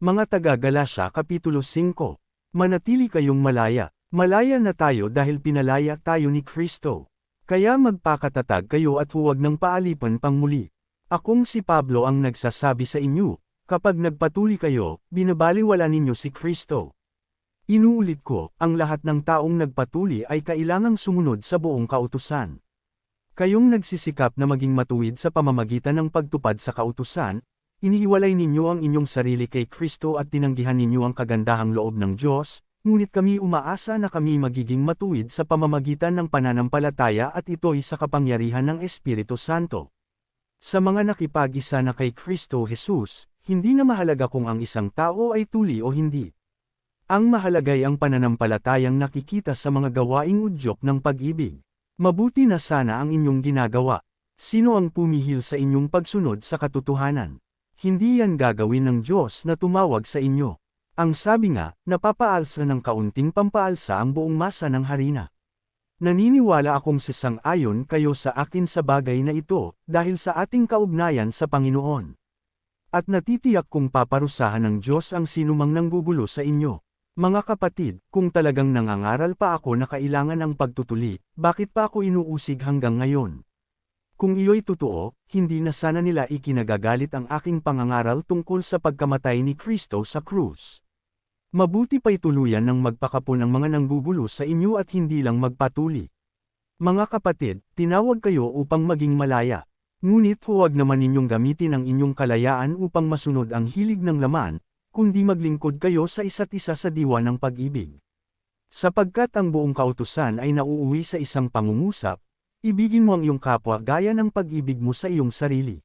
Mga taga-Galasya Kapitulo 5. Manatili kayong malaya. Malaya na tayo dahil pinalaya tayo ni Kristo. Kaya magpakatatag kayo at huwag nang paalipan pang muli. Akong si Pablo ang nagsasabi sa inyo, kapag nagpatuli kayo, binabaliwala ninyo si Kristo. Inuulit ko, ang lahat ng taong nagpatuli ay kailangang sumunod sa buong kautusan. Kayong nagsisikap na maging matuwid sa pamamagitan ng pagtupad sa kautusan, inihiwalay ninyo ang inyong sarili kay Kristo at tinanggihan ninyo ang kagandahang loob ng Diyos, ngunit kami umaasa na kami magiging matuwid sa pamamagitan ng pananampalataya at ito'y sa kapangyarihan ng Espiritu Santo. Sa mga nakipag-isa na kay Kristo Jesus, hindi na mahalaga kung ang isang tao ay tuli o hindi. Ang mahalagay ang pananampalatayang nakikita sa mga gawaing udyok ng pag-ibig. Mabuti na sana ang inyong ginagawa. Sino ang pumihil sa inyong pagsunod sa katotohanan? Hindi yan gagawin ng Diyos na tumawag sa inyo. Ang sabi nga, napapaalsa ng kaunting pampaalsa ang buong masa ng harina. Naniniwala akong sasang-ayon kayo sa akin sa bagay na ito, dahil sa ating kaugnayan sa Panginoon. At natitiyak kong paparusahan ng Diyos ang sinumang nanggugulo sa inyo. Mga kapatid, kung talagang nangangaral pa ako na kailangan ng pagtutuli, bakit pa ako inuusig hanggang ngayon? Kung iyo'y totoo, hindi na sana nila ikinagagalit ang aking pangangaral tungkol sa pagkamatay ni Kristo sa krus. Mabuti pa'y tuluyan ng magpakapon ang mga nanggugulo sa inyo at hindi lang magpatuli. Mga kapatid, tinawag kayo upang maging malaya. Ngunit huwag naman ninyong gamitin ang inyong kalayaan upang masunod ang hilig ng laman, kundi maglingkod kayo sa isa't isa sa diwa ng pag-ibig. Sapagkat ang buong kautusan ay nauuwi sa isang pangungusap, ibigin mo ang iyong kapwa gaya ng pag-ibig mo sa iyong sarili.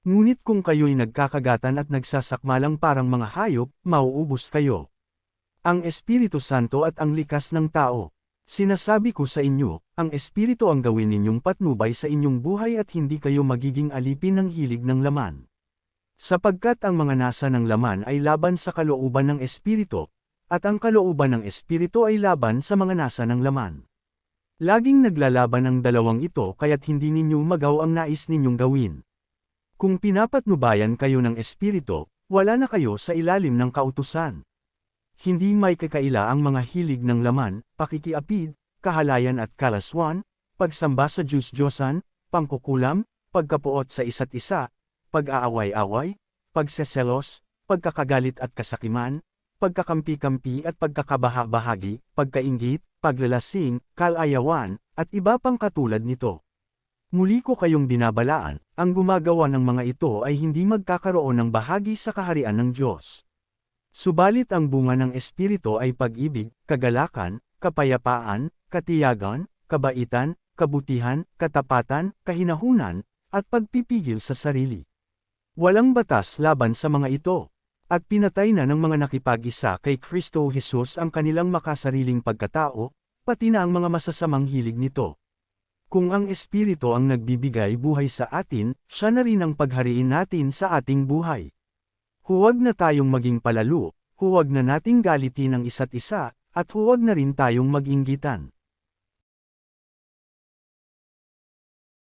Ngunit kung kayo'y nagkakagatan at nagsasakmalang parang mga hayop, mauubos kayo. Ang Espiritu Santo at ang likas ng tao. Sinasabi ko sa inyo, ang Espiritu ang gawin ninyong patnubay sa inyong buhay at hindi kayo magiging alipin ng hilig ng laman. Sapagkat ang mga nasa ng laman ay laban sa kalooban ng Espiritu, at ang kalooban ng Espiritu ay laban sa mga nasa ng laman. Laging naglalaban ang dalawang ito kaya't hindi ninyo magaw ang nais ninyong gawin. Kung pinapatnubayan kayo ng Espiritu, wala na kayo sa ilalim ng kautusan. Hindi may kakaila ang mga hilig ng laman, pakikiapid, kahalayan at kalaswan, pagsamba sa Diyos-Diyosan, pangkukulam, pagkapuot sa isa't isa, pag-aaway-away, pagseselos, pagkakagalit at kasakiman, pagkakampi-kampi at pagkakabaha-bahagi, pagkainggit, paglalasing, kalayawan, at iba pang katulad nito. Muli ko kayong binabalaan, ang gumagawa ng mga ito ay hindi magkakaroon ng bahagi sa kaharian ng Diyos. Subalit ang bunga ng Espiritu ay pag-ibig, kagalakan, kapayapaan, katiyagan, kabaitan, kabutihan, katapatan, kahinahunan, at pagpipigil sa sarili. Walang batas laban sa mga ito. At pinatay na ng mga nakipag-isa kay Kristo Jesus ang kanilang makasariling pagkatao, pati na ang mga masasamang hilig nito. Kung ang Espiritu ang nagbibigay buhay sa atin, siya na rin ang paghariin natin sa ating buhay. Huwag na tayong maging palalo, huwag na nating galitin ang isa't isa, at huwag na rin tayong mag-inggitan.